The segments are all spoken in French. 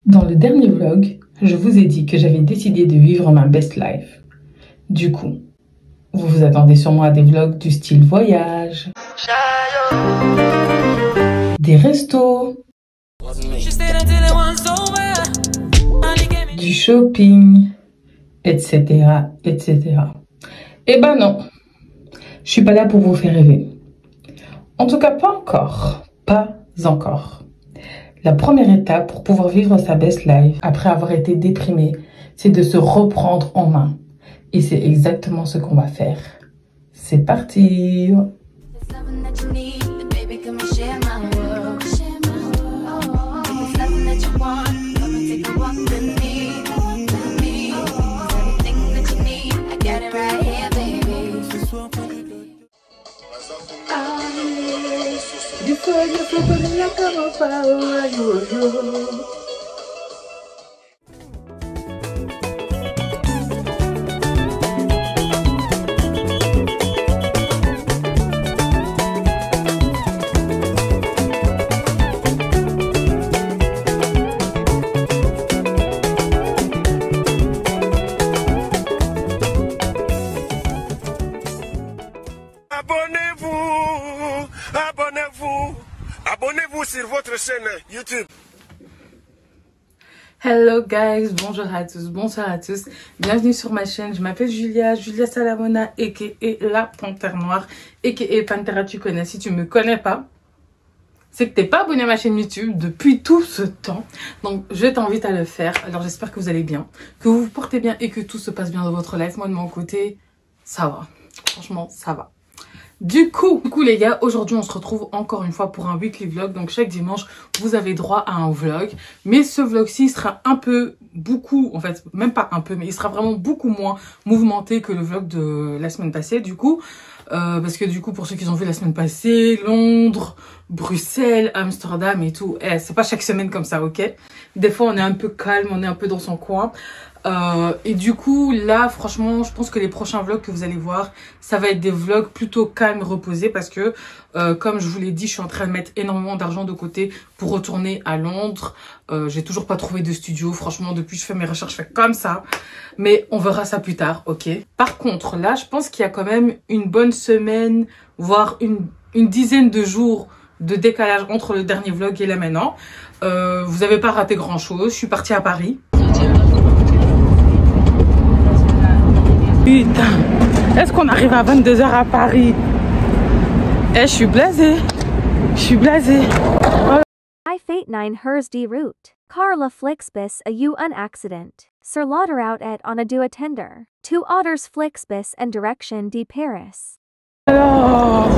Dans le dernier vlog, je vous ai dit que j'avais décidé de vivre ma best life. Du coup, vous vous attendez sûrement à des vlogs du style voyage, des restos, du shopping, etc., etc. Eh ben non, je suis pas là pour vous faire rêver. En tout cas, pas encore. Pas encore. La première étape pour pouvoir vivre sa best life après avoir été déprimé, c'est de se reprendre en main. Et c'est exactement ce qu'on va faire. C'est parti! Abonnez-vous sur votre chaîne YouTube. Hello guys, bonjour à tous, bonsoir à tous. Bienvenue sur ma chaîne, je m'appelle Julia Salamona, a.k.a. la Panthère Noire, a.k.a. Pantera, tu connais. Si tu me connais pas, c'est que t'es pas abonné à ma chaîne YouTube depuis tout ce temps. Donc je t'invite à le faire. Alors j'espère que vous allez bien, que vous vous portez bien et que tout se passe bien dans votre life. Moi de mon côté, ça va. Franchement, ça va. Du coup les gars, aujourd'hui on se retrouve encore une fois pour un weekly vlog. Donc chaque dimanche vous avez droit à un vlog, mais ce vlog-ci sera beaucoup, en fait même pas un peu, mais il sera vraiment beaucoup moins mouvementé que le vlog de la semaine passée. Du coup parce que du coup pour ceux qui ont vu la semaine passée, Londres, Bruxelles, Amsterdam et tout, c'est pas chaque semaine comme ça, ok? Des fois on est un peu calme, on est un peu dans son coin. Et du coup là franchement je pense que les prochains vlogs que vous allez voir, ça va être des vlogs plutôt calmes, reposés, parce que comme je vous l'ai dit, je suis en train de mettre énormément d'argent de côté pour retourner à Londres. J'ai toujours pas trouvé de studio, franchement depuis que je fais mes recherches, je fais comme ça, mais on verra ça plus tard, ok? Par contre là je pense qu'il y a quand même une bonne semaine, voire une dizaine de jours de décalage entre le dernier vlog et là maintenant. Vous avez pas raté grand chose, je suis partie à Paris. Putain, est-ce qu'on arrive à 22 h à Paris? Je suis blasée. Je suis blasée. Oh. I-89 Hers die route. Carla Flixbus a U an accident. Sur l'autoroute et on a dû attendre. Two otters Flixbus and direction die Paris. Alors...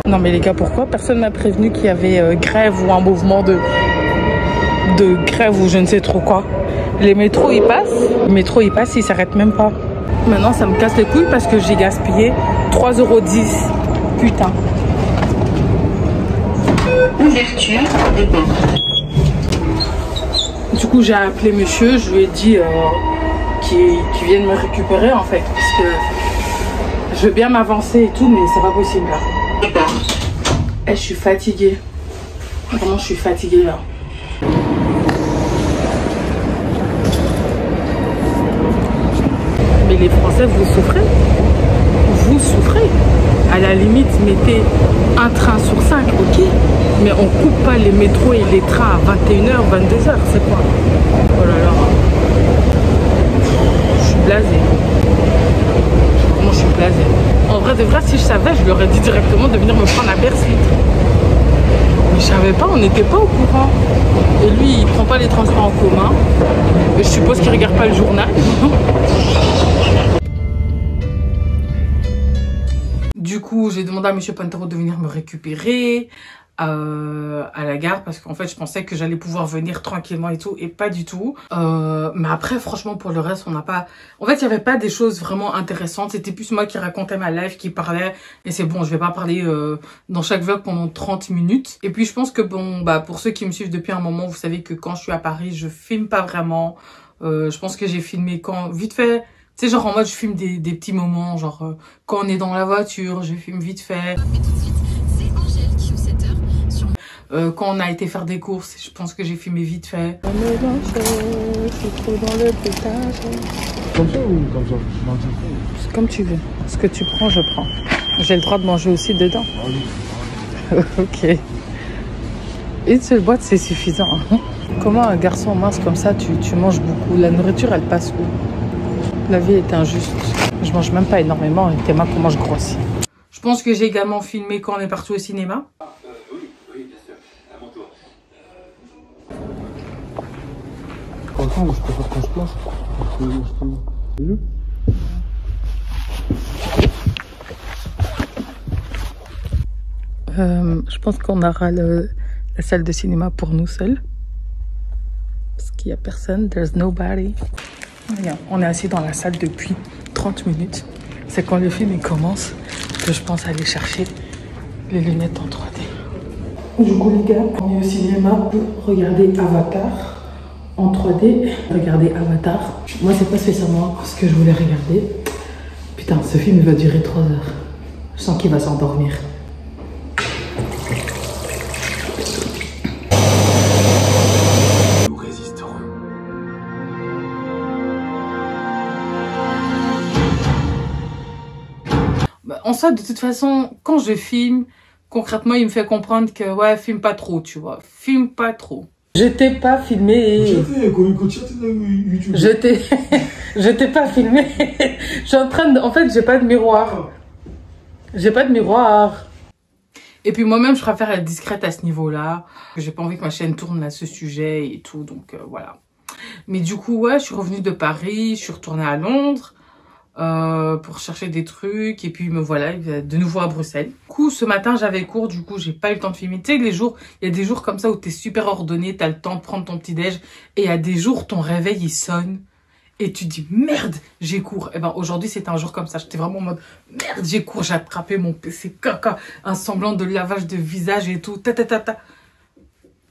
Non mais les gars, pourquoi personne m'a prévenu qu'il y avait grève ou un mouvement de grève ou je ne sais trop quoi? Les métros ils passent. Le métro il passe, il s'arrête même pas. Maintenant ça me casse les couilles parce que j'ai gaspillé 3,10 €. Putain. Ouverture des portes. Du coup j'ai appelé monsieur, je lui ai dit qu'il vienne me récupérer en fait, parce que je veux bien m'avancer et tout, mais c'est pas possible là. Je suis fatiguée. Vraiment je suis fatiguée là. Mais les Français, vous souffrez. Vous souffrez. À la limite, mettez un train sur 5, ok? Mais on coupe pas les métros et les trains à 21 h, 22 h, c'est quoi? Oh là là. Je suis blasée. Vraiment, je suis blasée. En vrai de vrai, si je savais, je lui aurais dit directement de venir me prendre à Bercy. Mais je savais pas, on n'était pas au courant. Et lui, il prend pas les transports en commun. Et je suppose qu'il regarde pas le journal. Du coup, j'ai demandé à monsieur Pantero de venir me récupérer à la gare, parce qu'en fait, je pensais que j'allais pouvoir venir tranquillement et tout, et pas du tout. Mais après, franchement, pour le reste, on n'a pas... En fait, il n'y avait pas des choses vraiment intéressantes. C'était plus moi qui racontais ma life, qui parlait. Et c'est bon, je vais pas parler dans chaque vlog pendant 30 minutes. Et puis, je pense que bon, bah, pour ceux qui me suivent depuis un moment, vous savez que quand je suis à Paris, je filme pas vraiment. Je pense que j'ai filmé quand... Vite fait... Tu sais, genre en mode, je filme des petits moments, genre quand on est dans la voiture, je filme vite fait. Quand on a été faire des courses, je pense que j'ai filmé vite fait. C'est trop dans le pétage. Comme ça ou comme ça? C'est comme tu veux. Ce que tu prends, je prends. J'ai le droit de manger aussi dedans. Ok. Une seule boîte, c'est suffisant. Comment un garçon mince comme ça, tu manges beaucoup? La nourriture, elle passe où? La vie est injuste. Je mange même pas énormément et Théma, comment je grossis. Je pense que j'ai également filmé quand on est parti au cinéma. Oui, bien sûr. À mon tour. Franchement, je préfère qu'on se place. Je pense qu'on aura la salle de cinéma pour nous seuls. Parce qu'il n'y a personne. There's nobody. Regarde, on est assis dans la salle depuis 30 minutes. C'est quand le film il commence que je pense aller chercher les lunettes en 3D. Du coup les gars, on est au cinéma pour regarder Avatar en 3D. Regardez Avatar. Moi c'est pas spécialement ce que je voulais regarder. Putain, ce film il va durer 3 heures. Je sens qu'il va s'endormir. Nous résisterons. En soi, de toute façon, quand je filme, concrètement, il me fait comprendre que, ouais, filme pas trop, tu vois. Filme pas trop. Je t'ai pas filmé. Je t'ai pas filmé. Je suis en train de... En fait, j'ai pas de miroir. J'ai pas de miroir. Et puis moi-même, je préfère être discrète à ce niveau-là. J'ai pas envie que ma chaîne tourne à ce sujet et tout, donc voilà. Mais du coup, ouais, je suis revenue de Paris, je suis retournée à Londres. Pour chercher des trucs et puis me voilà de nouveau à Bruxelles. Du coup ce matin j'avais cours, du coup j'ai pas eu le temps de filmer. Tu sais, les jours, il y a des jours comme ça où t'es super ordonné, t'as le temps de prendre ton petit déj, et il y a des jours ton réveil il sonne et tu dis merde j'ai cours. Et ben aujourd'hui c'était un jour comme ça, j'étais vraiment en mode merde j'ai cours, j'ai attrapé mon PC caca, un semblant de lavage de visage et tout,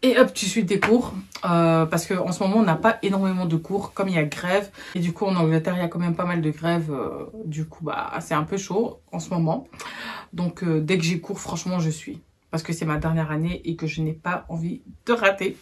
et hop, tu suis tes cours. Parce qu'en ce moment, on n'a pas énormément de cours, comme il y a grève. Et du coup, en Angleterre, il y a quand même pas mal de grèves. Du coup, bah, c'est un peu chaud en ce moment. Donc, dès que j'ai cours, franchement, je suis. Parce que c'est ma dernière année et que je n'ai pas envie de rater.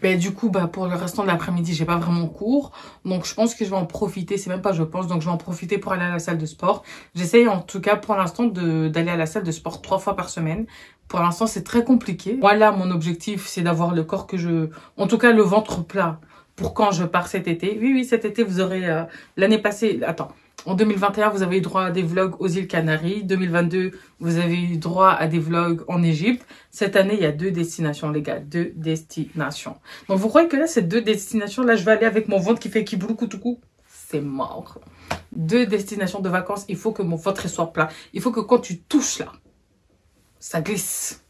Mais du coup, bah, pour le restant de l'après-midi, j'ai pas vraiment cours. Donc, je pense que je vais en profiter. C'est même pas je pense. Donc, je vais en profiter pour aller à la salle de sport. J'essaye en tout cas, pour l'instant, d'aller à la salle de sport 3 fois par semaine. Pour l'instant, c'est très compliqué. Moi, là, mon objectif, c'est d'avoir le corps que je... En tout cas, le ventre plat pour quand je pars cet été. Oui, cet été, vous aurez... L'année passée... Attends. En 2021, vous avez eu droit à des vlogs aux îles Canaries. 2022, vous avez eu droit à des vlogs en Égypte. Cette année, il y a 2 destinations, les gars. 2 destinations. Donc, vous croyez que là, ces 2 destinations, là, je vais aller avec mon ventre qui fait kibouloukoutoukou? C'est mort. 2 destinations de vacances. Il faut que mon ventre soit plat. Il faut que quand tu touches là, ça glisse.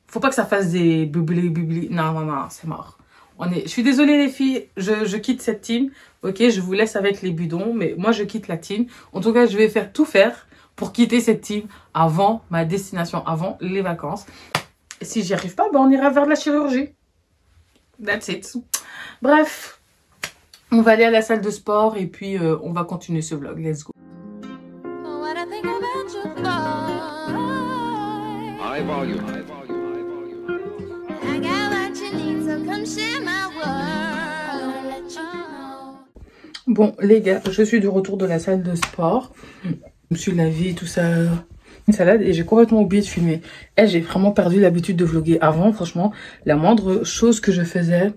Faut pas que ça fasse des bubli. Non, c'est mort. Je suis désolée les filles, je quitte cette team. Ok, je vous laisse avec les bidons, mais moi je quitte la team. En tout cas, je vais tout faire pour quitter cette team avant ma destination, avant les vacances. Et si j'y arrive pas, ben on ira vers la chirurgie. That's it. Bref, on va aller à la salle de sport et puis on va continuer ce vlog. Let's go. High volume. I got what you need, so come share my world. I'll let you know. Bon, les gars, je suis de retour de la salle de sport. Je me suis lavé, tout ça, une salade, et j'ai complètement oublié de filmer. Et j'ai vraiment perdu l'habitude de vlogger. Avant, franchement, la moindre chose que je faisais,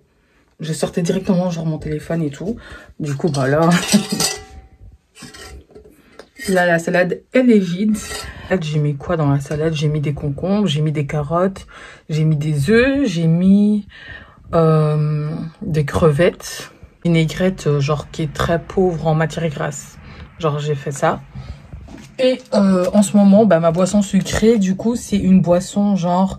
je sortais directement genre mon téléphone et tout. Du coup, bah là... Là, la salade, elle est vide. J'ai mis quoi dans la salade? J'ai mis des concombres, j'ai mis des carottes, j'ai mis des œufs, j'ai mis des crevettes. Vinaigrette, genre qui est très pauvre en matière grasse. Genre, j'ai fait ça. Et en ce moment, bah, ma boisson sucrée, du coup, c'est une boisson genre...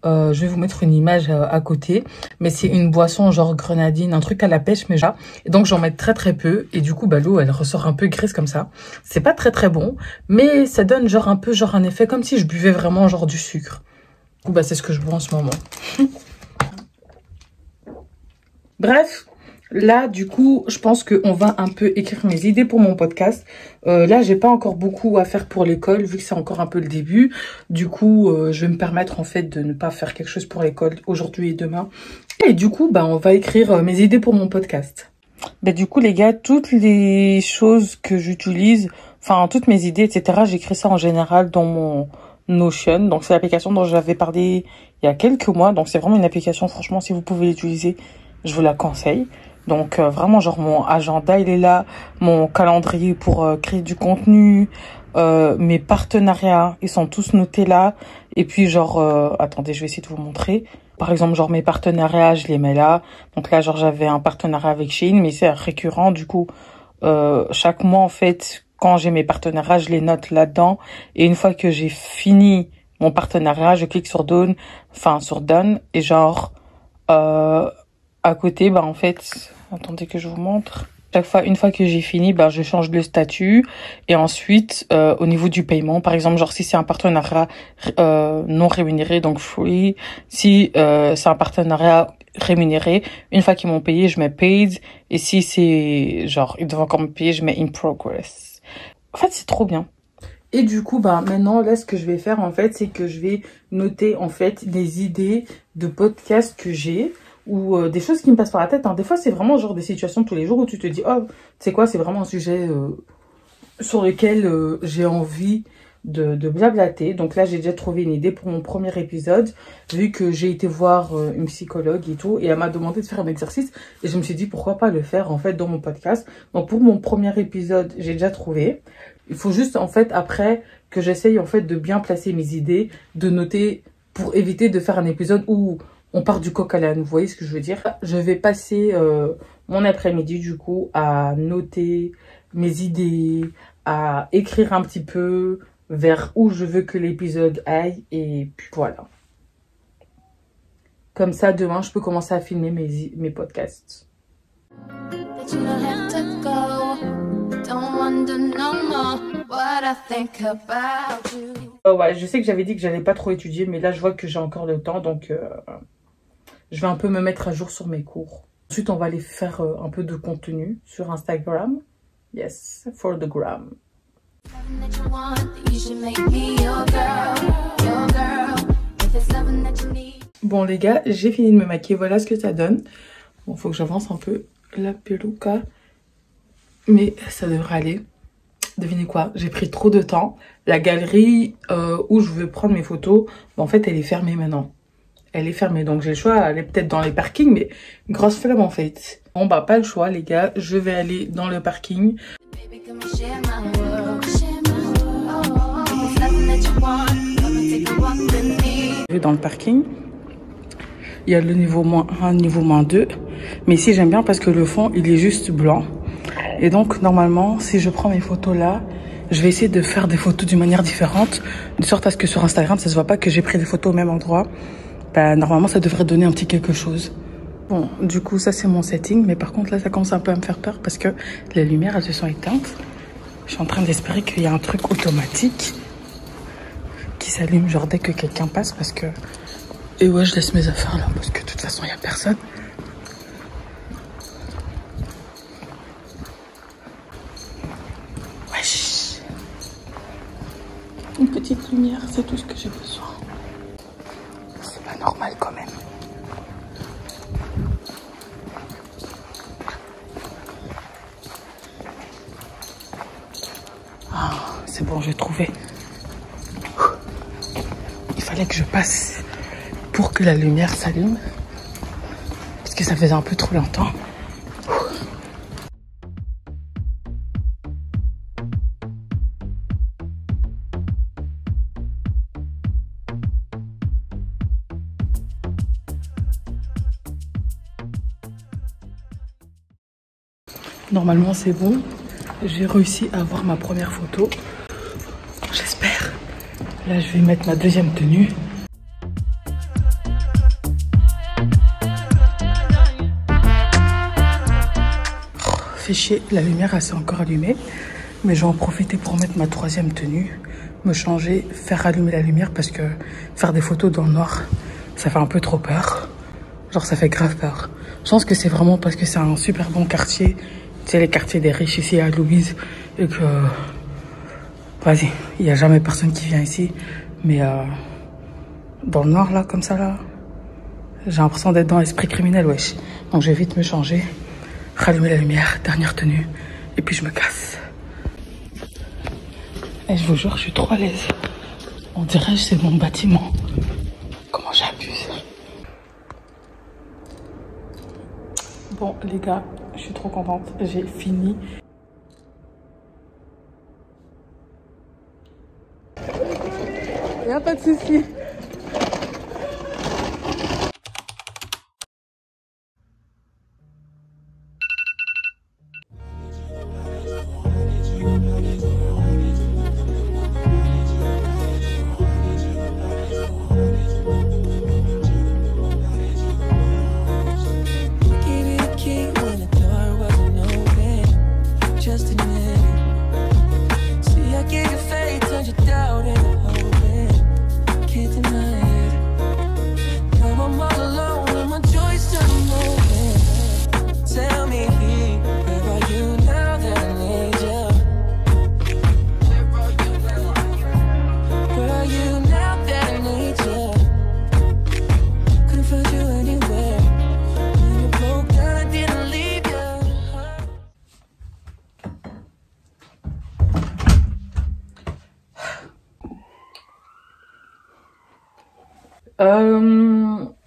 je vais vous mettre une image à côté, mais c'est une boisson genre grenadine, un truc à la pêche, mais déjà. Et donc j'en mets très peu, et du coup bah, l'eau elle ressort un peu grise comme ça. C'est pas très bon, mais ça donne genre un peu genre un effet comme si je buvais vraiment genre du sucre. Du coup bah c'est ce que je bois en ce moment. Bref, Là, du coup, je pense qu'on va un peu écrire mes idées pour mon podcast. Là, j'ai pas encore beaucoup à faire pour l'école, vu que c'est encore un peu le début. Du coup, je vais me permettre, en fait, de ne pas faire quelque chose pour l'école aujourd'hui et demain. Et du coup, bah, on va écrire mes idées pour mon podcast. Bah, du coup, les gars, toutes les choses que j'utilise, enfin, toutes mes idées, etc., j'écris ça en général dans mon Notion. Donc, c'est l'application dont j'avais parlé il y a quelques mois. Donc, c'est vraiment une application, franchement, si vous pouvez l'utiliser, je vous la conseille. Donc, vraiment, genre, mon agenda, il est là. Mon calendrier pour créer du contenu. Mes partenariats, ils sont tous notés là. Et puis, genre, attendez, je vais essayer de vous montrer. Par exemple, genre, mes partenariats, je les mets là. Donc là, genre, j'avais un partenariat avec Shein, mais c'est récurrent. Du coup, chaque mois, en fait, quand j'ai mes partenariats, je les note là-dedans. Et une fois que j'ai fini mon partenariat, je clique sur Done, et genre, à côté, bah, en fait, attendez que je vous montre. Chaque fois, une fois que j'ai fini, bah, je change le statut. Et ensuite, au niveau du paiement, par exemple, genre, si c'est un partenariat non rémunéré, donc free. Si c'est un partenariat rémunéré, une fois qu'ils m'ont payé, je mets paid. Et si c'est, genre, ils doivent encore me payer, je mets in progress. En fait, c'est trop bien. Et du coup, bah, maintenant, là, ce que je vais faire, en fait, c'est que je vais noter, en fait, des idées de podcasts que j'ai. Ou des choses qui me passent par la tête. Hein. Des fois, c'est vraiment genre des situations de tous les jours où tu te dis, oh, tu sais quoi, c'est vraiment un sujet sur lequel j'ai envie de blablater. Donc là, j'ai déjà trouvé une idée pour mon premier épisode, vu que j'ai été voir une psychologue et tout, et elle m'a demandé de faire un exercice, et je me suis dit, pourquoi pas le faire, en fait, dans mon podcast. Donc pour mon premier épisode, j'ai déjà trouvé. Il faut juste, en fait, après, que j'essaye, en fait, de bien placer mes idées, de noter, pour éviter de faire un épisode où on part du coq à l'âne, vous voyez ce que je veux dire? Je vais passer mon après-midi, du coup, à noter mes idées, à écrire un petit peu vers où je veux que l'épisode aille, et puis voilà. Comme ça, demain, je peux commencer à filmer mes podcasts. Ouais, je sais que j'avais dit que j'allais pas trop étudier, mais là, je vois que j'ai encore le temps, donc... je vais un peu me mettre à jour sur mes cours. Ensuite, on va aller faire un peu de contenu sur Instagram. Yes, for the gram. Bon les gars, j'ai fini de me maquiller. Voilà ce que ça donne. Bon, faut que j'avance un peu la peluca. Mais ça devrait aller. Devinez quoi? J'ai pris trop de temps. La galerie où je veux prendre mes photos, en fait, elle est fermée maintenant. Elle est fermée, donc j'ai le choix d'aller peut-être dans les parkings, mais grosse flemme en fait. Bon bah pas le choix les gars, je vais aller dans le parking. Dans le parking, il y a le niveau -1, niveau -2, mais ici j'aime bien parce que le fond il est juste blanc. Et donc normalement, si je prends mes photos là, je vais essayer de faire des photos d'une manière différente, de sorte à ce que sur Instagram ça se voit pas que j'ai pris des photos au même endroit. Bah, normalement, ça devrait donner un petit quelque chose. Bon, du coup, ça, c'est mon setting. Mais par contre, là, ça commence un peu à me faire peur parce que les lumières, elles se sont éteintes. Je suis en train d'espérer qu'il y a un truc automatique qui s'allume, genre, dès que quelqu'un passe parce que... Et ouais, je laisse mes affaires là parce que de toute façon, il n'y a personne. Wesh. Une petite lumière, c'est tout ce que j'ai besoin. Normal quand même. Ah, c'est bon, j'ai trouvé. Il fallait que je passe pour que la lumière s'allume. Parce que ça faisait un peu trop longtemps. Normalement c'est bon, j'ai réussi à avoir ma première photo, j'espère. Là je vais mettre ma deuxième tenue. Oh, fait chier, la lumière elle s'est encore allumée, mais je vais en profiter pour mettre ma troisième tenue, me changer, faire allumer la lumière parce que faire des photos dans le noir, ça fait un peu trop peur. Genre ça fait grave peur. Je pense que c'est vraiment parce que c'est un super bon quartier. Tu sais, les quartiers des riches ici à Louise. Et que... Vas-y, il n'y a jamais personne qui vient ici. Mais dans le noir, là, comme ça, là, j'ai l'impression d'être dans l'esprit criminel, wesh. Donc je vais vite me changer, rallumer la lumière, dernière tenue, et puis je me casse. Et je vous jure, je suis trop à l'aise. On dirait que c'est mon bâtiment. Comment j'abuse. Bon, les gars, je suis trop contente. J'ai fini. Il n'y a pas de souci.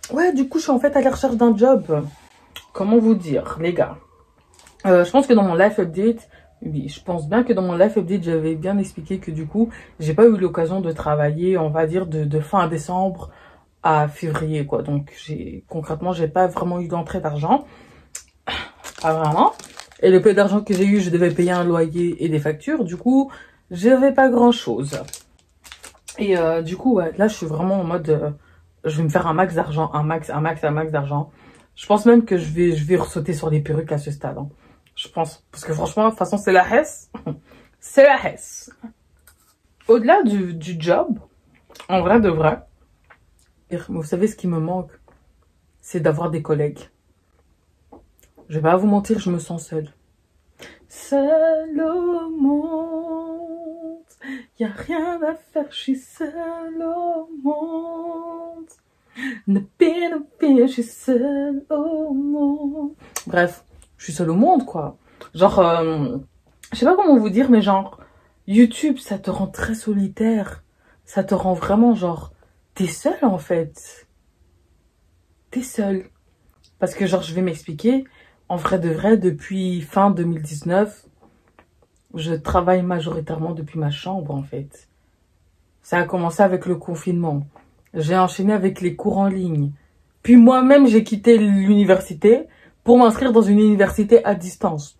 Ouais, du coup, je suis en fait à la recherche d'un job. Comment vous dire, les gars? Je pense que dans mon life update, oui, je pense bien que dans mon life update, j'avais bien expliqué que du coup, j'ai pas eu l'occasion de travailler, on va dire, de fin décembre à février, quoi. Donc, concrètement, j'ai pas vraiment eu d'entrée d'argent. Pas vraiment. Et le peu d'argent que j'ai eu, je devais payer un loyer et des factures. Du coup, j'avais pas grand-chose. Et du coup, ouais, là, je suis vraiment en mode... je vais me faire un max d'argent, un max d'argent. Je pense même que je vais ressauter sur les perruques à ce stade. Hein. Je pense. Parce que franchement, de toute façon, c'est la hesse. C'est la hesse. Au-delà du job, en vrai de vrai, vous savez ce qui me manque? C'est d'avoir des collègues. Je vais pas vous mentir, je me sens seule. Seule au monde. Y a rien à faire, je suis seule au monde. Je suis seule au monde. Bref, je suis seule au monde, quoi. Genre, je sais pas comment vous dire, mais genre, YouTube, ça te rend très solitaire. Ça te rend vraiment, genre, t'es seule, en fait. T'es seule. Parce que, genre, je vais m'expliquer. En vrai de vrai, depuis fin 2019, je travaille majoritairement depuis ma chambre, en fait. Ça a commencé avec le confinement. J'ai enchaîné avec les cours en ligne. Puis moi-même, j'ai quitté l'université pour m'inscrire dans une université à distance.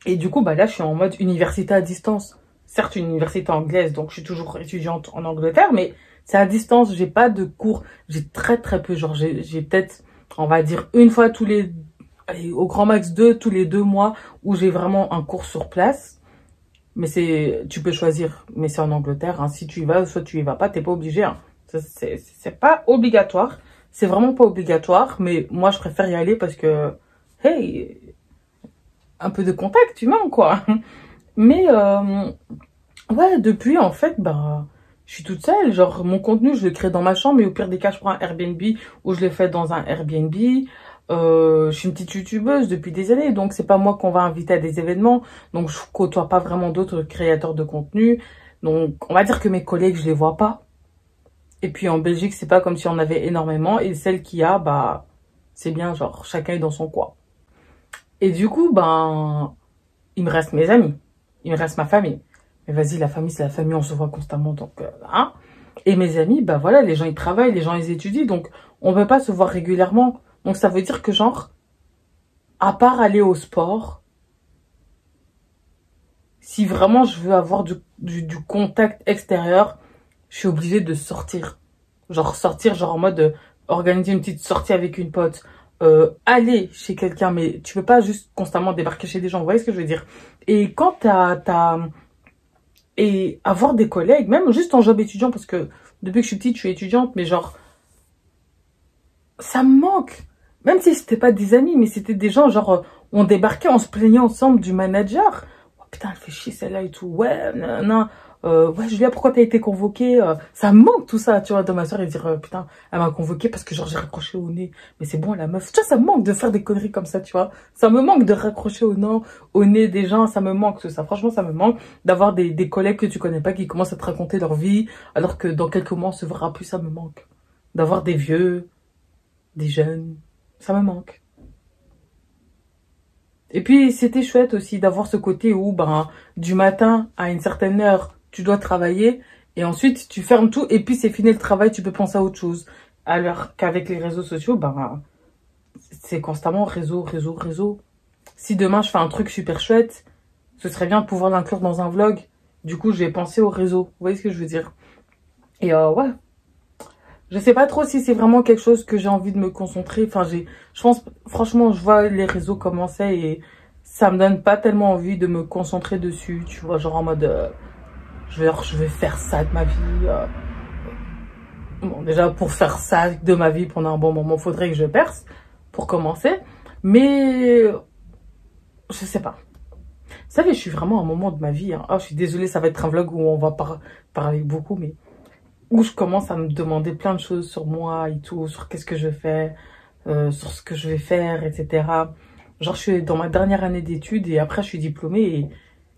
Et du coup, bah là, je suis en mode université à distance. Certes, une université anglaise, donc je suis toujours étudiante en Angleterre, mais c'est à distance. J'ai pas de cours. J'ai très peu. Genre, j'ai peut-être, on va dire, une fois tous les... Allez, au grand max tous les 2 mois où j'ai vraiment un cours sur place. Mais tu peux choisir. Mais c'est en Angleterre. Hein. Si tu y vas, soit tu y vas pas, t'es pas obligé. Hein. C'est pas obligatoire. C'est vraiment pas obligatoire. Mais moi, je préfère y aller parce que, hey, un peu de contact humain, quoi. Mais, ouais, depuis, en fait, bah, je suis toute seule. Genre, mon contenu, je le crée dans ma chambre. Mais au pire des cas, je prends un Airbnb ou je le fais dans un Airbnb. Je suis une petite youtubeuse depuis des années, donc c'est pas moi qu'on va inviter à des événements, donc je côtoie pas vraiment d'autres créateurs de contenu, donc on va dire que mes collègues je les vois pas. Et puis en Belgique c'est pas comme si on avait énormément, et celle qu'il y a, bah c'est bien, genre chacun est dans son coin. Et du coup ben il me reste mes amis, il me reste ma famille. Mais vas-y, la famille c'est la famille, on se voit constamment, donc hein. Et mes amis, bah voilà, les gens ils travaillent, les gens ils étudient, donc on peut pas se voir régulièrement. Donc, ça veut dire que, genre, à part aller au sport, si vraiment je veux avoir du contact extérieur, je suis obligée de sortir. Genre, sortir, genre en mode organiser une petite sortie avec une pote. Aller chez quelqu'un, mais tu peux pas juste constamment débarquer chez des gens. Vous voyez ce que je veux dire? Et quand et avoir des collègues, même juste en job étudiant, parce que depuis que je suis petite, je suis étudiante, mais genre, ça me manque. Même si c'était pas des amis, mais c'était des gens, genre, on débarquait, on se plaignait ensemble du manager. Oh, putain, elle fait chier celle-là et tout. Ouais, non. Ouais, Julia, pourquoi t'as été convoquée? Ça me manque tout ça, tu vois, de ma soeur et dire, putain, elle m'a convoquée parce que genre j'ai raccroché au nez. Mais c'est bon, la meuf. Tu vois, ça me manque de faire des conneries comme ça, tu vois. Ça me manque de raccrocher au nez des gens, ça me manque tout ça. Franchement, ça me manque d'avoir des collègues que tu connais pas qui commencent à te raconter leur vie, alors que dans quelques mois on se verra plus, ça me manque. D'avoir des vieux, des jeunes, ça me manque. Et puis, c'était chouette aussi d'avoir ce côté où, ben, du matin à une certaine heure, tu dois travailler et ensuite tu fermes tout et puis c'est fini le travail, tu peux penser à autre chose. Alors qu'avec les réseaux sociaux, ben c'est constamment réseau. Si demain je fais un truc super chouette, ce serait bien de pouvoir l'inclure dans un vlog. Du coup, je vais penser au réseau. Vous voyez ce que je veux dire? Et ouais. Je sais pas trop si c'est vraiment quelque chose que j'ai envie de me concentrer. Enfin, je pense, franchement, je vois les réseaux commencer et ça me donne pas tellement envie de me concentrer dessus. Tu vois, genre en mode... je vais faire ça de ma vie. Bon, déjà, pour faire ça de ma vie pendant un bon moment, faudrait que je perce pour commencer. Mais je sais pas. Vous savez, je suis vraiment à un moment de ma vie. Hein. Oh, je suis désolée, ça va être un vlog où on va parler beaucoup, mais où je commence à me demander plein de choses sur moi et tout, sur qu'est-ce que je fais, sur ce que je vais faire, etc. Genre, je suis dans ma dernière année d'études et après, je suis diplômée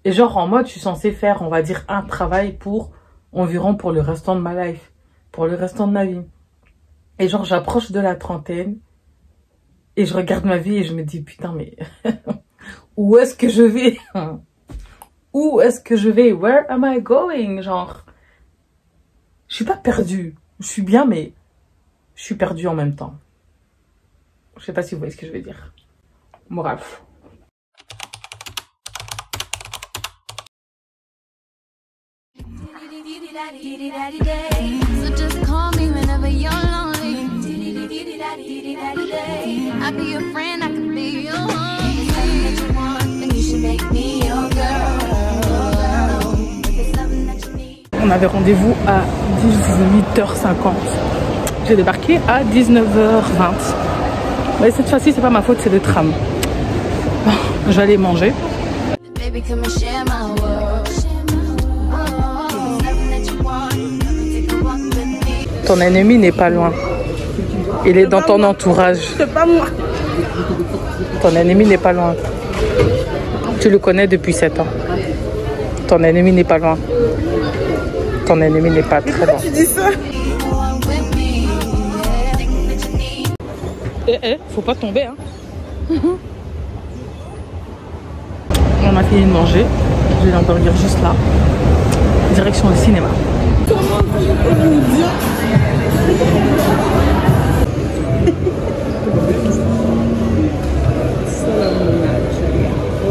et genre, en mode, je suis censée faire, on va dire, un travail pour environ pour le restant de ma life. Pour le restant de ma vie. Et genre, j'approche de la trentaine. Et je regarde ma vie et je me dis, putain, mais... où est-ce que je vais? Où est-ce que je vais? Where am I going? Genre... je suis pas perdue. Je suis bien, mais... je suis perdue en même temps. Je sais pas si vous voyez ce que je veux dire. Bref. So just call me whenever you're lonely. I'll be your friend, I can be your homie. If something that you want, then you should make me your girl. If it's something that you need. On avait rendez-vous à 18h50. J'ai débarqué à 19h20. Mais cette fois-ci, c'est pas ma faute, c'est le tram. Je vais aller manger. Baby, come and share my world. Ton ennemi n'est pas loin. Il est dans ton entourage. C'est pas moi. Ton ennemi n'est pas loin. Tu le connais depuis 7 ans. Ton ennemi n'est pas loin. Ton ennemi n'est pas très loin. Tu dis ça? Faut pas tomber, hein. On a fini de manger. J'ai l'hamburger juste là. Direction le cinéma. Comment vous dire?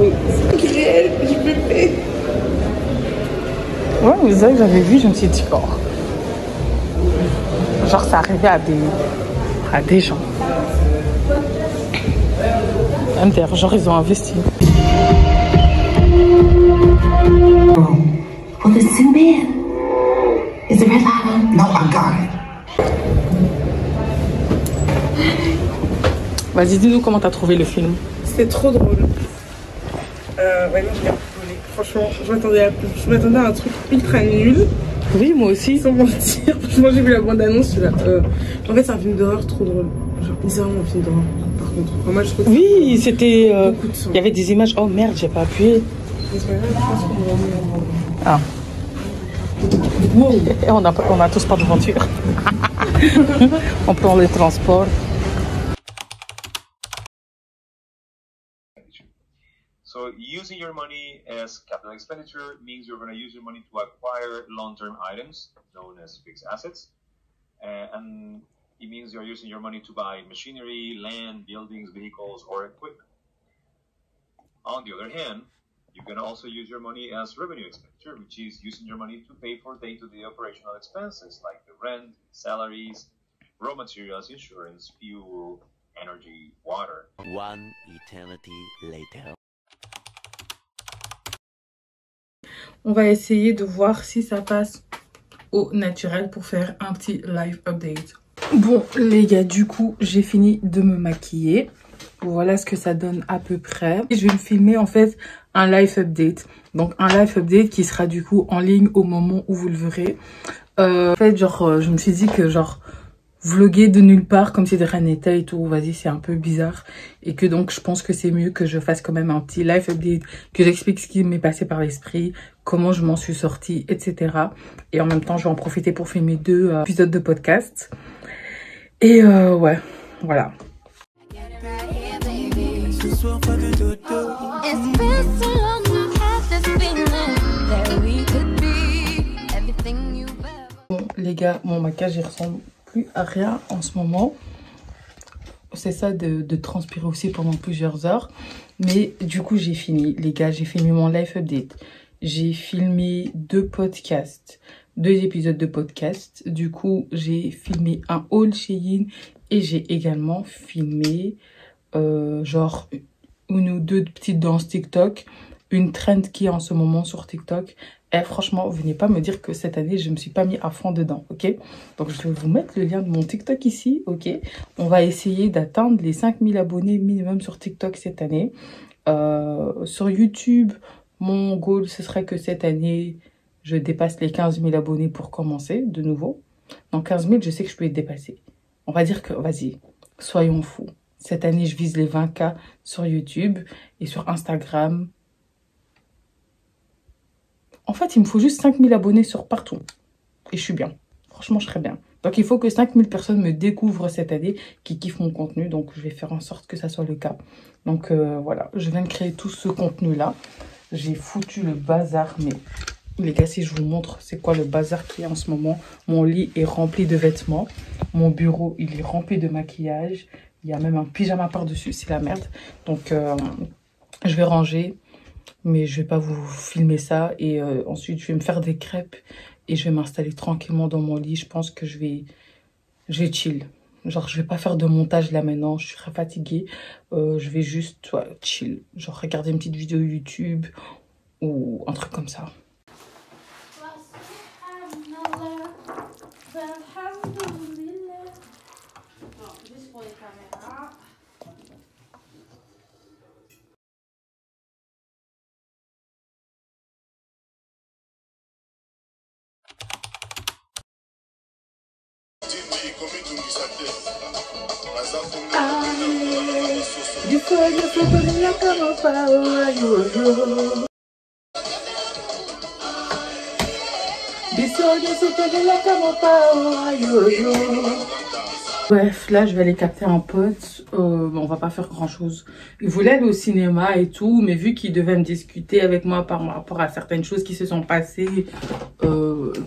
Oui, c'est réel, je peux faire. Ouais, mais ça que j'avais vu, je me suis dit, oh. Genre, ça arrivait à des gens. MDR, genre, ils ont investi. Will this soon be it? Is the red light on? No, I got it. Vas-y, dis-nous comment t'as trouvé le film. C'était trop drôle. Ouais, non, j'ai bien rigolé. Franchement, je m'attendais à un truc ultra nul. Oui, moi aussi. Sans mentir. Franchement, j'ai vu la bande-annonce, je suis là. En fait, c'est un film d'horreur trop drôle. Genre, c'est vraiment un film d'horreur, par contre. Enfin, moi, je trouve que Oui, c'était... beaucoup de sang. il y avait des images... Oh merde, j'ai pas appuyé. Ah. Wow. Et on a tous pas de voiture. On prend les transports. So using your money as capital expenditure means you're going to use your money to acquire long-term items known as fixed assets. And it means you're using your money to buy machinery, land, buildings, vehicles, or equipment. On the other hand, you can also use your money as revenue expenditure, which is using your money to pay for day-to-day operational expenses like the rent, salaries, raw materials, insurance, fuel, energy, water. One eternity later. On va essayer de voir si ça passe au naturel pour faire un petit live update. Bon les gars, du coup j'ai fini de me maquiller. Voilà ce que ça donne à peu près. Et je vais me filmer en fait un live update. Donc un live update qui sera du coup en ligne au moment où vous le verrez. En fait genre je me suis dit que genre vlogger de nulle part comme si de rien n'était et tout, vas-y c'est un peu bizarre. Et que donc je pense que c'est mieux que je fasse quand même un petit live update, que j'explique ce qui m'est passé par l'esprit, comment je m'en suis sortie, etc. Et en même temps je vais en profiter pour filmer 2 épisodes de podcast. Et ouais, voilà. Bon les gars, mon maquillage il ressemble plus à rien en ce moment. C'est ça de transpirer aussi pendant plusieurs heures. Mais du coup j'ai fini les gars, j'ai filmé mon live update. J'ai filmé 2 podcasts, 2 épisodes de podcast. Du coup j'ai filmé un haul Shein et j'ai également filmé genre 1 ou 2 petites danses TikTok. Une trend qui est en ce moment sur TikTok. Et franchement, venez pas me dire que cette année, je me suis pas mis à fond dedans, ok? Donc, je vais vous mettre le lien de mon TikTok ici, ok? On va essayer d'atteindre les 5000 abonnés minimum sur TikTok cette année. Sur YouTube, mon goal, ce serait que cette année, je dépasse les 15 000 abonnés pour commencer de nouveau. Donc, 15 000, je sais que je peux les dépasser. On va dire que, vas-y, soyons fous. Cette année, je vise les 20K sur YouTube et sur Instagram. En fait, il me faut juste 5000 abonnés sur partout. Et je suis bien. Franchement, je serais bien. Donc, il faut que 5000 personnes me découvrent cette année, qui kiffent mon contenu. Donc, je vais faire en sorte que ça soit le cas. Donc, voilà. Je viens de créer tout ce contenu-là. J'ai foutu le bazar. Mais les gars, si je vous montre c'est quoi le bazar qu'il y a en ce moment. Mon lit est rempli de vêtements. Mon bureau, il est rempli de maquillage. Il y a même un pyjama par-dessus. C'est la merde. Donc, je vais ranger. Mais je vais pas vous filmer ça. Et ensuite, je vais me faire des crêpes. Et je vais m'installer tranquillement dans mon lit. Je pense que je vais chill. Genre, je vais pas faire de montage là maintenant. Je suis très fatiguée. Je vais juste chill. Genre, regarder une petite vidéo YouTube. Ou un truc comme ça. Juste pour les caméras. Bref, là je vais aller capter un pote. On va pas faire grand chose. Il voulait aller au cinéma et tout, mais vu qu'il devait me discuter avec moi par rapport à certaines choses qui se sont passées,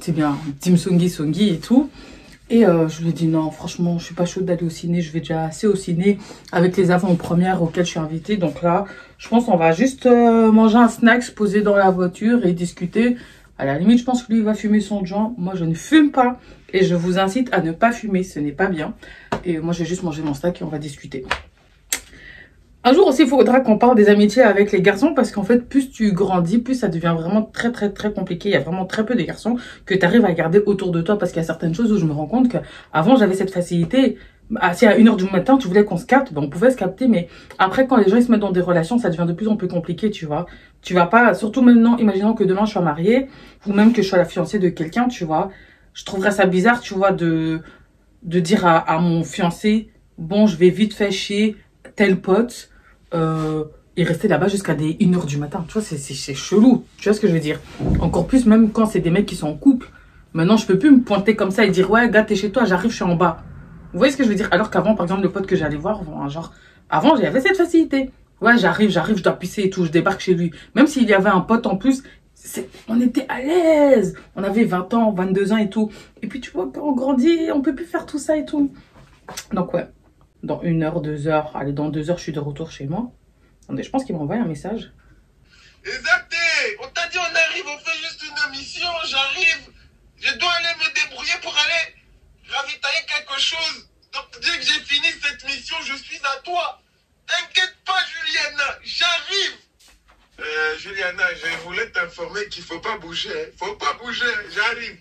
c'est bien, Team Songi et tout. Et je lui ai dit non, franchement, je suis pas chaude d'aller au ciné. Je vais déjà assez au ciné avec les avant-premières auxquelles je suis invitée. Donc là, je pense qu'on va juste manger un snack, se poser dans la voiture et discuter. À la limite, je pense que lui, il va fumer son joint. Moi, je ne fume pas. Et je vous incite à ne pas fumer. Ce n'est pas bien. Et moi, je vais juste manger mon snack et on va discuter. Un jour aussi, il faudra qu'on parle des amitiés avec les garçons parce qu'en fait, plus tu grandis, plus ça devient vraiment très compliqué. Il y a vraiment très peu de garçons que tu arrives à garder autour de toi parce qu'il y a certaines choses où je me rends compte qu'avant, j'avais cette facilité. Si à 1h du matin, tu voulais qu'on se capte, ben on pouvait se capter. Mais après, quand les gens ils se mettent dans des relations, ça devient de plus en plus compliqué, tu vois. Tu vas pas, surtout maintenant, imaginons que demain, je sois mariée ou même que je sois la fiancée de quelqu'un, tu vois. Je trouverais ça bizarre, tu vois, de dire à mon fiancé, bon, je vais vite faire chier tel pote. Et rester là-bas jusqu'à des 1h du matin. Tu vois, c'est chelou. Tu vois ce que je veux dire? Encore plus, même quand c'est des mecs qui sont en couple. Maintenant, je peux plus me pointer comme ça et dire, ouais, gars, t'es chez toi, j'arrive, je suis en bas. Vous voyez ce que je veux dire? Alors qu'avant, par exemple, le pote que j'allais voir, genre, avant, j'avais cette facilité. Ouais, j'arrive, je dois pisser et tout, je débarque chez lui. Même s'il y avait un pote en plus, on était à l'aise. On avait 20 ans, 22 ans et tout. Et puis, tu vois, quand on grandit, on peut plus faire tout ça et tout. Donc, ouais. Dans 1h, 2h, allez, dans 2h, je suis de retour chez moi. Attendez, je pense qu'il m'a envoyé un message. Exact. On t'a dit on arrive, on fait juste une mission, j'arrive. Je dois aller me débrouiller pour aller ravitailler quelque chose. Donc dès que j'ai fini cette mission, je suis à toi. T'inquiète pas, Juliana, j'arrive. Juliana, je voulais t'informer qu'il faut pas bouger. Faut pas bouger, j'arrive.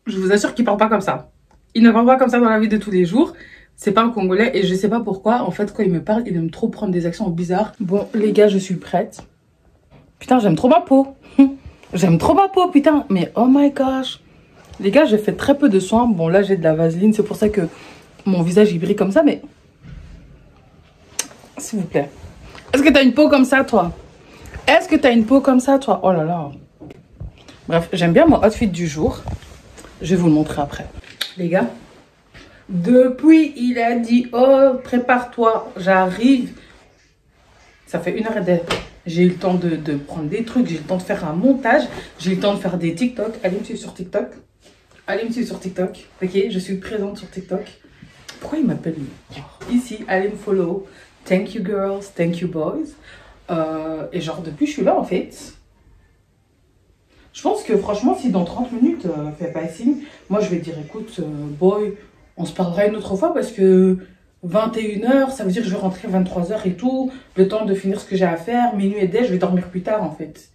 Je vous assure qu'il parle pas comme ça. Il ne parle pas comme ça dans la vie de tous les jours. C'est pas un Congolais et je sais pas pourquoi. En fait, quand il me parle, il aime trop prendre des accents bizarres. Bon, les gars, je suis prête. Putain, j'aime trop ma peau. J'aime trop ma peau, putain. Mais oh my gosh. Les gars, j'ai fait très peu de soins. Bon, là, j'ai de la vaseline. C'est pour ça que mon visage, il brille comme ça. Mais s'il vous plaît. Est-ce que t'as une peau comme ça, toi? Est-ce que t'as une peau comme ça, toi? Oh là là. Bref, j'aime bien mon outfit du jour. Je vais vous le montrer après. Les gars, depuis il a dit, oh, prépare-toi, j'arrive. Ça fait 1h10. J'ai eu le temps de prendre des trucs, j'ai eu le temps de faire un montage, j'ai eu le temps de faire des TikTok. Allez me suivre sur TikTok. Allez me suivre sur TikTok. Ok, je suis présente sur TikTok. Pourquoi il m'appelle ici, allez me follow. Thank you girls, thank you boys. Et genre, depuis je suis là en fait. Je pense que franchement, si dans 30 minutes, fais pas signe, moi je vais dire, écoute, boy, on se parlera une autre fois parce que 21h, ça veut dire que je vais rentrer 23h et tout, le temps de finir ce que j'ai à faire, minuit et dès, je vais dormir plus tard en fait.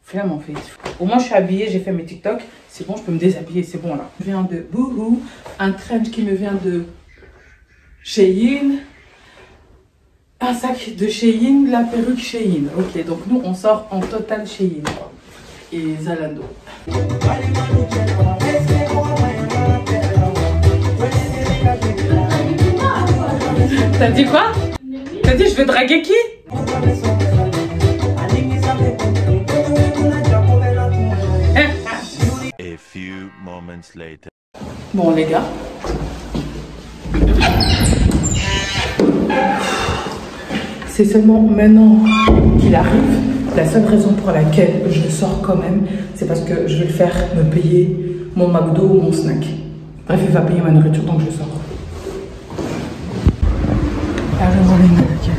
Flemme en fait. Au moins je suis habillée, j'ai fait mes TikTok, c'est bon, je peux me déshabiller, c'est bon là. Je viens de Boohoo, un trench qui me vient de Shein, un sac de Shein, la perruque Shein. Ok, donc nous on sort en total Shein et Zalando. T'as dit quoi? T'as dit je vais draguer qui? A few moments later. Bon les gars. C'est seulement maintenant qu'il arrive. La seule raison pour laquelle je sors quand même, c'est parce que je vais le faire me payer mon McDo ou mon snack. Bref, il va payer ma nourriture donc je sors. Alors, les mecs,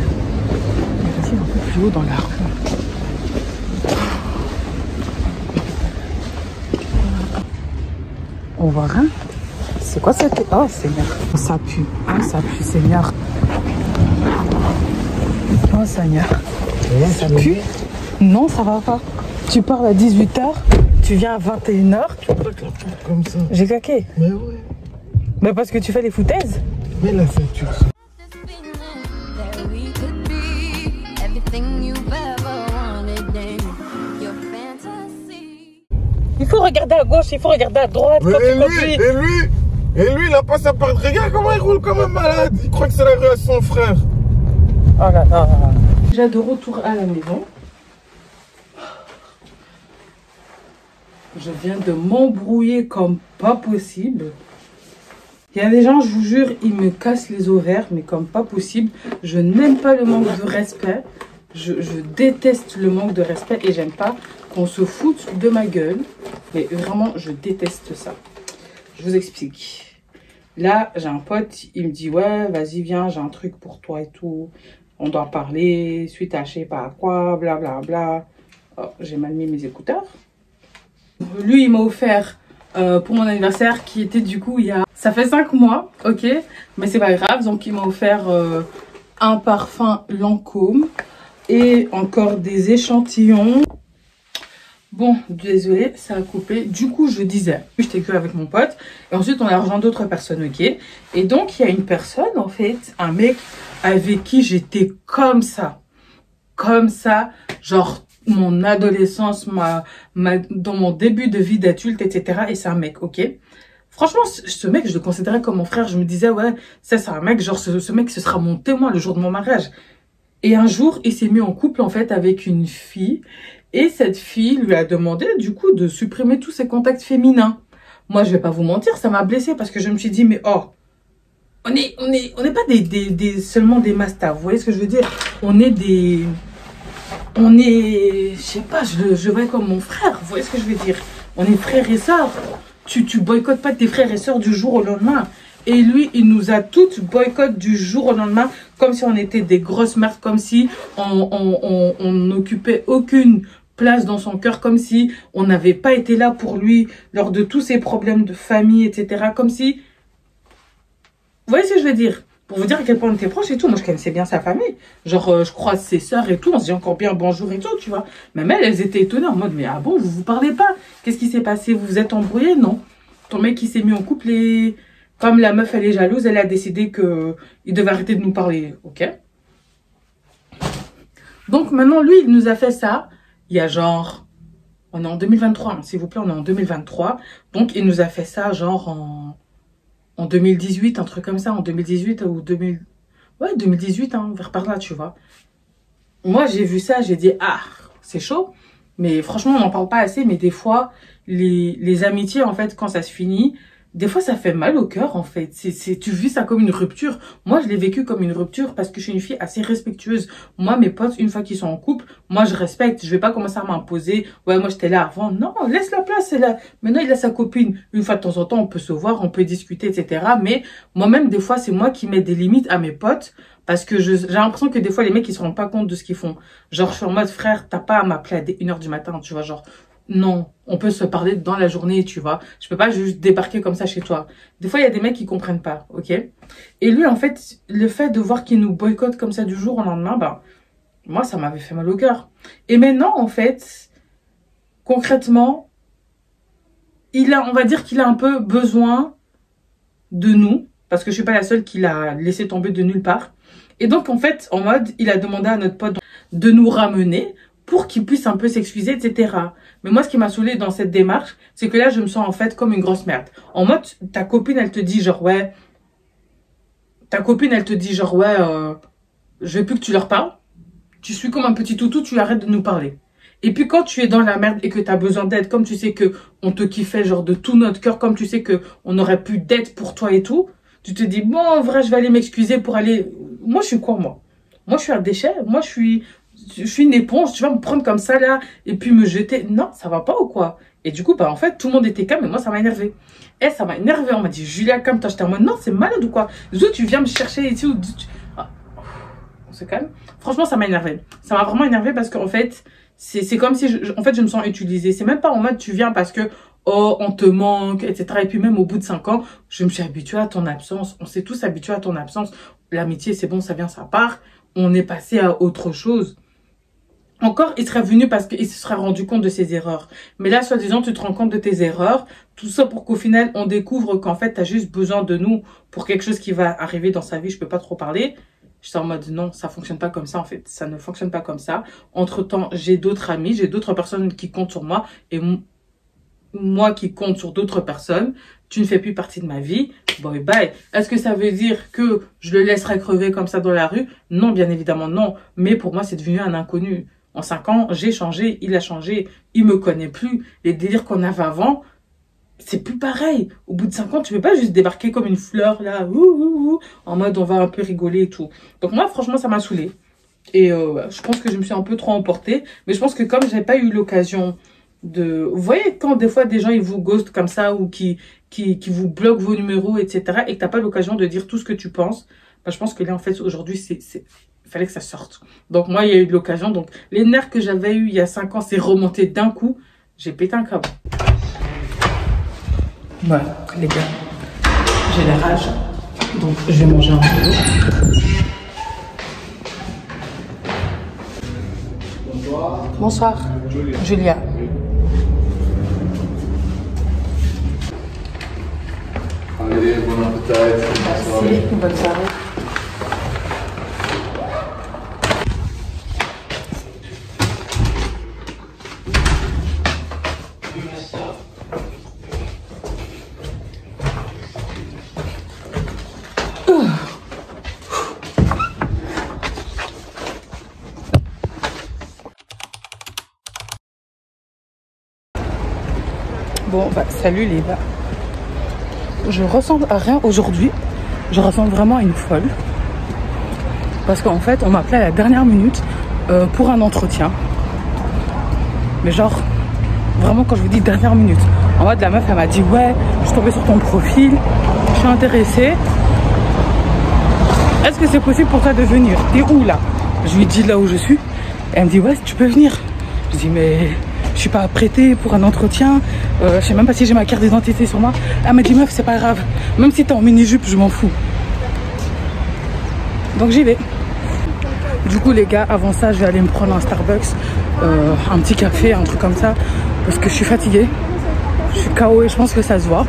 vas-y un peu plus haut dans l'arbre. On voit rien. C'est quoi ça? Oh Seigneur. Ça pue. Ah ça pue Seigneur. Oh Seigneur. Ça pue? Non, ça va pas. Tu pars à 18h, tu viens à 21h. Tu peux pas claquer comme ça. J'ai claqué. Mais ouais. Mais parce que tu fais les foutaises. Mais la ceinture. Il faut regarder à gauche, il faut regarder à droite. Mais quand tu conduis. et lui, il a pas sa part. Regarde comment il roule comme un malade. Il croit que c'est la rue à son frère. Oh là là. Déjà de retour à la maison. Je viens de m'embrouiller comme pas possible. Il y a des gens, je vous jure, ils me cassent les ovaires, mais comme pas possible. Je n'aime pas le manque de respect. Je déteste le manque de respect et j'aime pas qu'on se foute de ma gueule. Mais vraiment, je déteste ça. Je vous explique. Là, j'ai un pote, il me dit, ouais, vas-y, viens, j'ai un truc pour toi et tout. On doit parler, suite à je sais pas quoi, blablabla. Bla, bla. Oh, j'ai mal mis mes écouteurs. Lui, il m'a offert pour mon anniversaire qui était du coup il y a... Ça fait 5 mois, ok, mais c'est pas grave. Donc, il m'a offert un parfum Lancôme et encore des échantillons. Bon, désolé, ça a coupé. Du coup, je disais, j'étais que avec mon pote. Et ensuite, on a rejoint d'autres personnes, ok. Et donc, il y a une personne, en fait, un mec avec qui j'étais comme ça. Comme ça, genre mon adolescence, dans mon début de vie d'adulte, etc. Et c'est un mec, ok. Franchement, ce mec, je le considérais comme mon frère. Je me disais, ouais, ça, c'est un mec, genre, ce mec, ce sera mon témoin le jour de mon mariage. Et un jour, il s'est mis en couple, en fait, avec une fille. Et cette fille lui a demandé, du coup, de supprimer tous ses contacts féminins. Moi, je vais pas vous mentir, ça m'a blessée parce que je me suis dit, mais oh, on n'est pas seulement des masters. Vous voyez ce que je veux dire? Je sais pas, je le vois comme mon frère. Vous voyez ce que je veux dire? On est frères et sœurs. Tu boycottes pas tes frères et sœurs du jour au lendemain. Et lui, il nous a toutes boycotté du jour au lendemain, comme si on était des grosses merdes, comme si on n'occupait aucune place dans son cœur, comme si on n'avait pas été là pour lui lors de tous ses problèmes de famille, etc. Comme si... Vous voyez ce que je veux dire? Pour vous dire à quel point on était proches et tout. Moi, je connaissais bien sa famille. Genre, je croise ses sœurs et tout. On se dit encore bien bonjour et tout, tu vois. Même elles étaient étonnées en mode, mais ah bon, vous vous parlez pas? Qu'est-ce qui s'est passé? Vous vous êtes embrouillés? Non. Ton mec, il s'est mis en couple et comme la meuf elle est jalouse, elle a décidé qu'il devait arrêter de nous parler, ok? Donc maintenant lui il nous a fait ça, il y a genre, on est en 2023, hein, s'il vous plaît, on est en 2023, donc il nous a fait ça genre en 2018, un truc comme ça, en 2018 ou 2000, ouais 2018, hein, vers par là tu vois. Moi j'ai vu ça, j'ai dit ah c'est chaud, mais franchement on n'en parle pas assez, mais des fois les amitiés en fait quand ça se finit, des fois ça fait mal au cœur en fait, tu vis ça comme une rupture. Moi je l'ai vécu comme une rupture parce que je suis une fille assez respectueuse. Moi mes potes une fois qu'ils sont en couple, moi je respecte, je vais pas commencer à m'imposer, ouais moi j'étais là avant, non laisse la place, c'est là. Maintenant il a sa copine, une fois de temps en temps on peut se voir, on peut discuter etc. Mais moi-même des fois c'est moi qui mets des limites à mes potes. Parce que j'ai l'impression que des fois, les mecs, ils se rendent pas compte de ce qu'ils font. Genre, je suis en mode, frère, t'as pas à m'appeler à 1h du matin, tu vois. Genre, non, on peut se parler dans la journée, tu vois. Je peux pas juste débarquer comme ça chez toi. Des fois, il y a des mecs qui comprennent pas, ok? Et lui, en fait, le fait de voir qu'il nous boycotte comme ça du jour au lendemain, bah, moi, ça m'avait fait mal au cœur. Et maintenant, en fait, concrètement, on va dire qu'il a un peu besoin de nous. Parce que je suis pas la seule qui l'a laissé tomber de nulle part. Et donc, en fait, en mode, il a demandé à notre pote de nous ramener pour qu'il puisse un peu s'excuser, etc. Mais moi, ce qui m'a saoulée dans cette démarche, c'est que là, je me sens en fait comme une grosse merde. En mode, ta copine, elle te dit genre, ouais... je veux plus que tu leur parles. Tu suis comme un petit toutou, tu arrêtes de nous parler. Et puis quand tu es dans la merde et que tu as besoin d'aide, comme tu sais que on te kiffait genre de tout notre cœur, comme tu sais que on aurait pu d'aide pour toi et tout, tu te dis, bon, en vrai, je vais aller m'excuser pour aller... Moi, je suis quoi, moi? Moi, je suis un déchet. Moi, je suis une éponge. Tu vas me prendre comme ça, là, et puis me jeter. Non, ça va pas ou quoi? Et du coup, bah, en fait, tout le monde était calme, et moi, ça m'a énervé. Et ça m'a énervé. On m'a dit, Julia, calme-toi. J'étais en mode, non, c'est malade ou quoi? Zou, tu viens me chercher ici ou... Ah. On se calme. Franchement, ça m'a énervé. Ça m'a vraiment énervé parce qu'en fait, c'est comme si, en fait, je me sens utilisée. C'est même pas en mode, tu viens parce que... oh, on te manque, etc. Et puis même au bout de 5 ans, je me suis habituée à ton absence. On s'est tous habitués à ton absence. L'amitié, c'est bon, ça vient, ça part. On est passé à autre chose. Encore, il serait venu parce qu'il se serait rendu compte de ses erreurs. Mais là, soi-disant, tu te rends compte de tes erreurs. Tout ça pour qu'au final, on découvre qu'en fait, tu as juste besoin de nous pour quelque chose qui va arriver dans sa vie. Je peux pas trop parler. J'étais en mode, non, ça fonctionne pas comme ça, en fait. Ça ne fonctionne pas comme ça. Entre-temps, j'ai d'autres amis, j'ai d'autres personnes qui comptent sur moi. Et moi qui compte sur d'autres personnes, tu ne fais plus partie de ma vie, bye bye. Est-ce que ça veut dire que je le laisserai crever comme ça dans la rue? Non, bien évidemment non. Mais pour moi, c'est devenu un inconnu. En 5 ans, j'ai changé, il a changé, il me connaît plus. Les délires qu'on avait avant, c'est plus pareil. Au bout de 5 ans, tu peux pas juste débarquer comme une fleur là, en mode on va un peu rigoler et tout. Donc moi, franchement, ça m'a saoulée. Et je pense que je me suis un peu trop emportée. Mais je pense que comme j'ai pas eu l'occasion de... Vous voyez quand des fois des gens ils vous ghostent comme ça ou qui vous bloquent vos numéros, etc. et que t'as pas l'occasion de dire tout ce que tu penses, bah, je pense que là en fait aujourd'hui il fallait que ça sorte. Donc moi il y a eu de l'occasion, donc les nerfs que j'avais eu il y a 5 ans c'est remonté d'un coup, j'ai pété un câble. Voilà les gars, j'ai la rage, donc je vais manger un peu d'eau. Bonsoir Julia. Allez, bon appétit. Merci, bonne soirée. Bon, bah, salut les gars. Je ressemble à rien aujourd'hui. Je ressemble vraiment à une folle. Parce qu'en fait, on m'a appelé à la dernière minute pour un entretien. Mais genre, vraiment quand je vous dis dernière minute. En mode, la meuf, elle m'a dit, ouais, je suis tombée sur ton profil. Je suis intéressée. Est-ce que c'est possible pour toi de venir? T'es où là? Je lui dis là où je suis. Elle me dit, ouais, tu peux venir. Je dis, mais... je suis pas prêtée pour un entretien, je sais même pas si j'ai ma carte d'identité sur moi. Elle m'a dit meuf c'est pas grave, même si t'es en mini-jupe je m'en fous. Donc j'y vais. Du coup les gars, avant ça je vais aller me prendre un Starbucks, un petit café, un truc comme ça, parce que je suis fatiguée, je suis KO et je pense que ça se voit.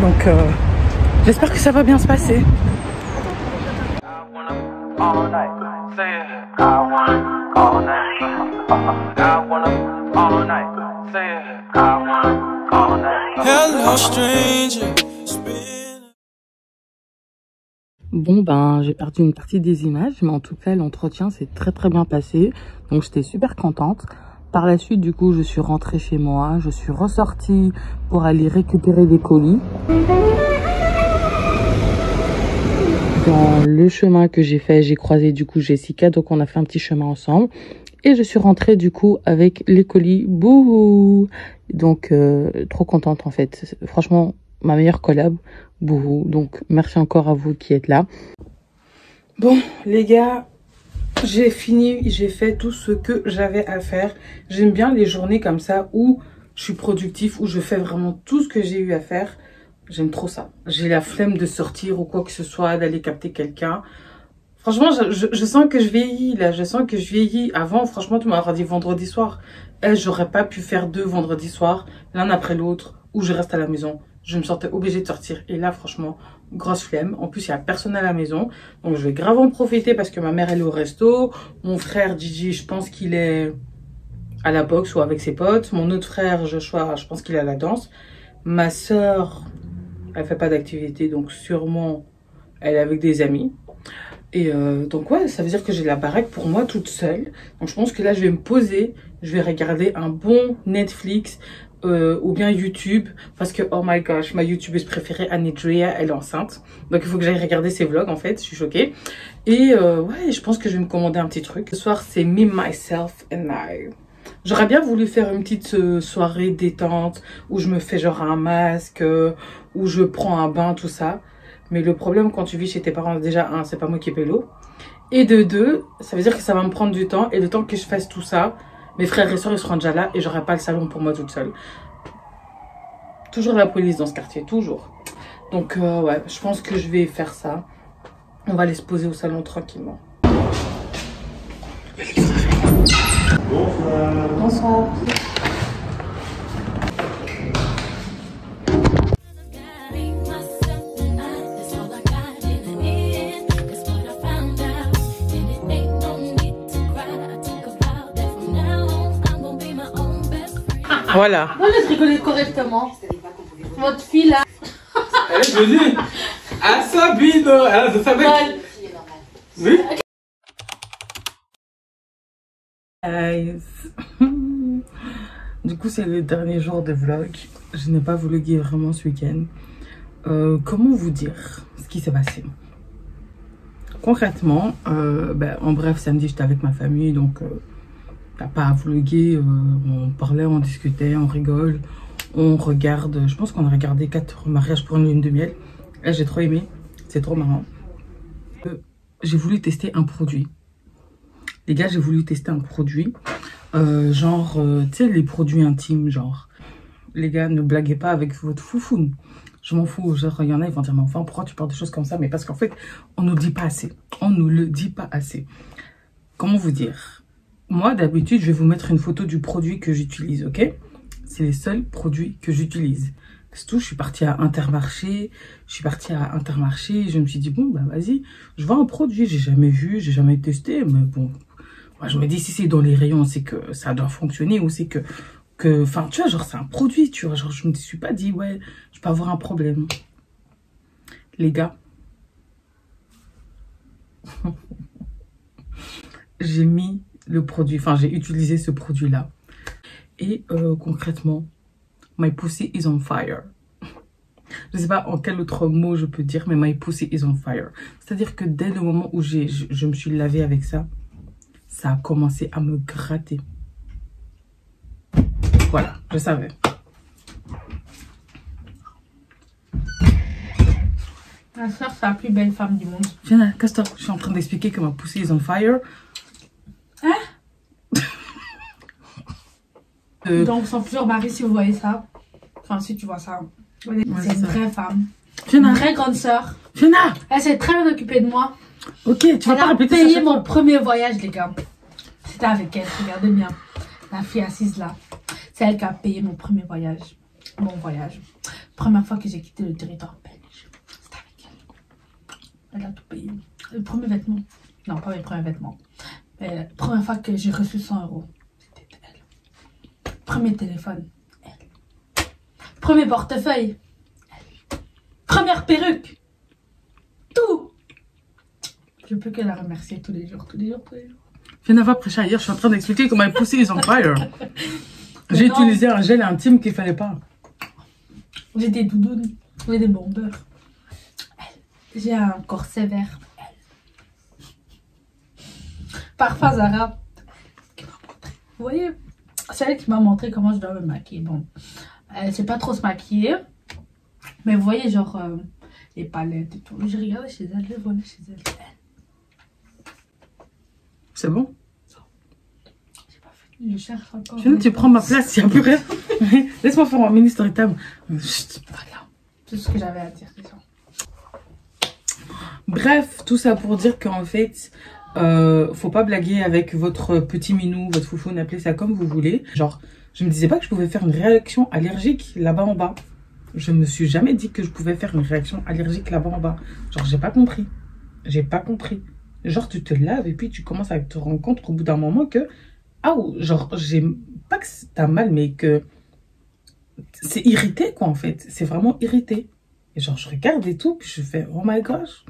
Donc J'espère que ça va bien se passer. Bon ben j'ai perdu une partie des images, mais en tout cas l'entretien s'est très bien passé, donc j'étais super contente. Par la suite du coup je suis rentrée chez moi, je suis ressortie pour aller récupérer des colis. Dans le chemin que j'ai fait, j'ai croisé du coup Jessica, donc on a fait un petit chemin ensemble. Et je suis rentrée du coup avec les colis. Bouhou! Donc trop contente en fait. Franchement, ma meilleure collab. Bouhou. Donc merci encore à vous qui êtes là. Bon les gars, j'ai fini, j'ai fait tout ce que j'avais à faire. J'aime bien les journées comme ça où je suis productif, où je fais vraiment tout ce que j'ai eu à faire. J'aime trop ça. J'ai la flemme de sortir ou quoi que ce soit, d'aller capter quelqu'un. Franchement, je sens que je vieillis là. Je sens que je vieillis. Avant, franchement, tu m'aurais dit vendredi soir. J'aurais pas pu faire 2 vendredis soirs, l'un après l'autre, où je reste à la maison. Je me sentais obligée de sortir. Et là, franchement, grosse flemme. En plus, il y a personne à la maison. Donc, je vais grave en profiter parce que ma mère, elle est au resto. Mon frère, Gigi, je pense qu'il est à la boxe ou avec ses potes. Mon autre frère, Joshua, je pense qu'il est à la danse. Ma soeur, elle fait pas d'activité. Donc, sûrement, elle est avec des amis. Et donc, ouais, ça veut dire que j'ai la baraque pour moi toute seule. Donc, je pense que là, je vais me poser. Je vais regarder un bon Netflix. Ou bien YouTube, parce que oh my gosh, ma youtubeuse préférée Anidria, elle est enceinte, donc il faut que j'aille regarder ses vlogs en fait. Je suis choquée. Et ouais, je pense que je vais me commander un petit truc. Ce soir c'est Me, Myself and I. J'aurais bien voulu faire une petite soirée détente où je me fais genre un masque, où je prends un bain, tout ça. Mais le problème quand tu vis chez tes parents, déjà un, c'est pas moi qui paie l'eau, et de deux, ça veut dire que ça va me prendre du temps, et le temps que je fasse tout ça, mes frères et soeurs ils seront déjà là et j'aurai pas le salon pour moi toute seule. Toujours la police dans ce quartier, toujours. Donc ouais, je pense que je vais faire ça. On va aller se poser au salon tranquillement. Bonsoir. Bonsoir. Voilà. Moi, laisse rigoler correctement. Votre fille là. Elle est venue. À Sabine. Elle savait. Oui. Du coup, c'est le dernier jour de vlog. Je n'ai pas vlogué vraiment ce week-end. Comment vous dire ce qui s'est passé? Concrètement, en bref, samedi, j'étais avec ma famille, donc t'as pas à vloguer. On parlait, on discutait, on rigole, on regarde. Je pense qu'on a regardé 4 mariages pour une lune de miel. Là, j'ai trop aimé. C'est trop marrant. J'ai voulu tester un produit. Les gars, j'ai voulu tester un produit. Genre, tu sais, les produits intimes, genre. Les gars, ne blaguez pas avec votre foufoune. Je m'en fous. Genre, il y en a, ils vont dire, mais enfin, pourquoi tu parles de choses comme ça? Mais parce qu'en fait, on ne nous dit pas assez. On ne le dit pas assez. Comment vous dire? Moi, d'habitude, je vais vous mettre une photo du produit que j'utilise, ok? C'est les seuls produits que j'utilise. C'est tout, je suis partie à Intermarché. Je me suis dit, bon, bah vas-y, je vois un produit, j'ai jamais vu, j'ai jamais testé, mais bon. Moi, je me dis, si c'est dans les rayons, c'est que ça doit fonctionner, ou c'est que enfin, tu vois, genre, c'est un produit, tu vois. Genre, je me suis pas dit, ouais, je peux avoir un problème. Les gars. J'ai mis le produit, enfin, j'ai utilisé ce produit-là. Et concrètement, my pussy is on fire. Je sais pas en quel autre mot je peux dire, mais my pussy is on fire. C'est-à-dire que dès le moment où je me suis lavée avec ça, ça a commencé à me gratter. Voilà, je savais. Ma soeur, c'est la plus belle femme du monde. Viens, casse-toi. Je suis en train d'expliquer que ma pussy is on fire. Hein? Donc, son futur mari, si vous voyez ça, enfin, si tu vois ça, c'est une vraie femme. Fiona. Une très grande sœur. Fiona. Elle s'est très bien occupée de moi. Ok, tu vas pas répéter ça. Elle a payé mon premier voyage, les gars. C'était avec elle, regardez bien. La fille assise là. C'est elle qui a payé mon premier voyage. Mon voyage. Première fois que j'ai quitté le territoire belge. C'était Elle a tout payé. Le premier vêtement. Non, pas mes premiers vêtements. Mais la première fois que j'ai reçu 100 €, c'était elle. Premier téléphone, elle. Premier portefeuille, elle. Première perruque. Tout. Je peux que la remercier tous les jours, tous les jours, tous les jours. Je viens d'avoir prêché hier, je suis en train d'expliquer comment my pussy is on fire. J'ai utilisé un gel intime qu'il fallait pas. J'ai des doudounes, j'ai des bombeurs. J'ai un corset vert. Parfum Zara. Vous voyez, c'est elle qui m'a montré comment je dois me maquiller. Bon, elle sait pas trop se maquiller. Mais vous voyez, genre, les palettes et tout. J'ai regardé chez elle, je volé chez elle. C'est bon? J'ai pas fait. Je cherche encore. Sinon, tu prends ma place, il n'y a plus rien. Laisse-moi faire un mini story time. Chut. Voilà. C'est ce que j'avais à dire, c'est ça. Bref, tout ça pour dire qu'en fait, faut pas blaguer avec votre petit minou, votre foufoune, appelez ça comme vous voulez. Genre, je me disais pas que je pouvais faire une réaction allergique là-bas en bas. Je me suis jamais dit que je pouvais faire une réaction allergique là-bas en bas. Genre, j'ai pas compris. J'ai pas compris. Genre, tu te laves et puis tu commences à te rendre compte qu'au bout d'un moment que... Ah, genre, j'ai pas que t'as mal, mais que... C'est irrité, quoi, en fait. C'est vraiment irrité. Et genre, je regarde et tout, puis je fais, oh my gosh.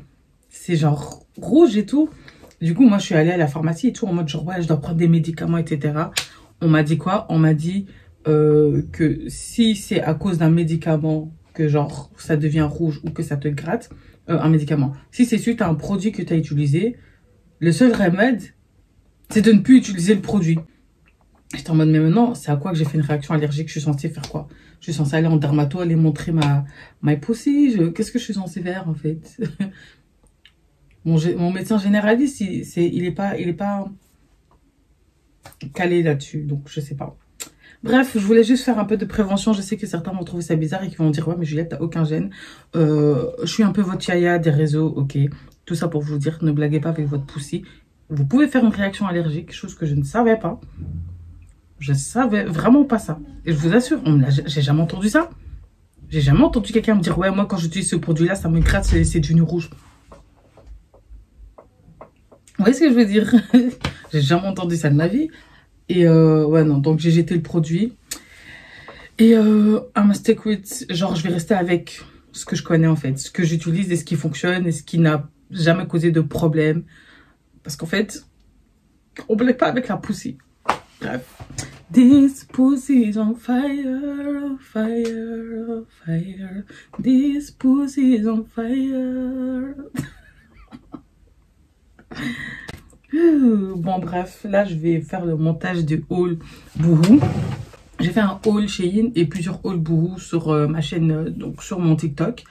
C'est genre rouge et tout. Du coup, moi, je suis allée à la pharmacie et tout, en mode genre, ouais, je dois prendre des médicaments, etc. On m'a dit quoi? On m'a dit que si c'est à cause d'un médicament que genre, ça devient rouge ou que ça te gratte, un médicament. Si c'est suite à un produit que tu as utilisé, le seul remède, c'est de ne plus utiliser le produit. J'étais en mode, mais maintenant, c'est à quoi que j'ai fait une réaction allergique? Je suis censée faire quoi? Je suis censée aller en dermato, aller montrer ma pussy. Qu'est-ce que je suis censée faire, en fait? Mon médecin généraliste, il est pas calé là-dessus. Donc, je sais pas. Bref, je voulais juste faire un peu de prévention. Je sais que certains vont trouver ça bizarre et qui vont dire, ouais, mais Juliette, t'as aucun gène. Je suis un peu votre yaya des réseaux, ok. Tout ça pour vous dire, ne blaguez pas avec votre pussy. Vous pouvez faire une réaction allergique, chose que je ne savais pas. Je savais vraiment pas ça. Et je vous assure, j'ai jamais entendu ça. J'ai jamais entendu quelqu'un me dire, ouais, moi, quand j'utilise ce produit-là, ça me gratte, c'est devenu rouge. Vous voyez ce que je veux dire? J'ai jamais entendu ça de ma vie. Et ouais, non, donc j'ai jeté le produit. Et I'm stick with, genre, je vais rester avec ce que je connais, en fait. Ce que j'utilise et ce qui fonctionne et ce qui n'a jamais causé de problème. Parce qu'en fait, on ne blague pas avec la pussy. Bref. This pussy is on fire, fire, fire. This pussy is on fire. Bon, bref, là, je vais faire le montage du haul Boohoo. J'ai fait un haul Shein et plusieurs hauls Boohoo sur ma chaîne, donc sur mon TikTok.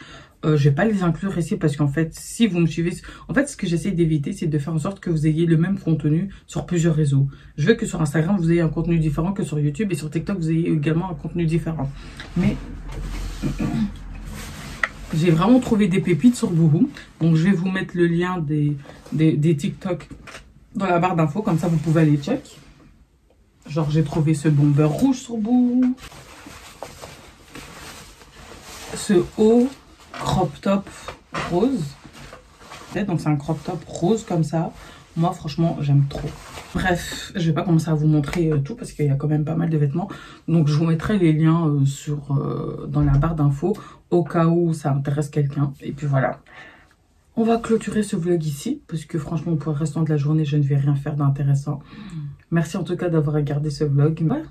Je vais pas les inclure ici parce qu'en fait, si vous me suivez... En fait, ce que j'essaie d'éviter, c'est de faire en sorte que vous ayez le même contenu sur plusieurs réseaux. Je veux que sur Instagram, vous ayez un contenu différent que sur YouTube. Et sur TikTok, vous ayez également un contenu différent. Mais j'ai vraiment trouvé des pépites sur Boohoo. Donc, je vais vous mettre le lien des TikTok dans la barre d'infos. Comme ça, vous pouvez aller check. Genre, j'ai trouvé ce bomber rouge sur Boohoo. Ce haut crop top rose. Donc c'est un crop top rose comme ça. Moi franchement j'aime trop. Bref, je vais pas commencer à vous montrer tout parce qu'il y a quand même pas mal de vêtements. Donc je vous mettrai les liens dans la barre d'infos au cas où ça intéresse quelqu'un. Et puis voilà. On va clôturer ce vlog ici parce que franchement pour le restant de la journée je ne vais rien faire d'intéressant. Merci en tout cas d'avoir regardé ce vlog. Ouais.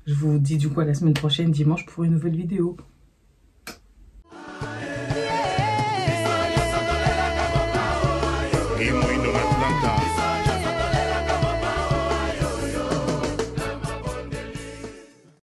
Je vous dis du coup à la semaine prochaine dimanche pour une nouvelle vidéo. Y muy no me planta.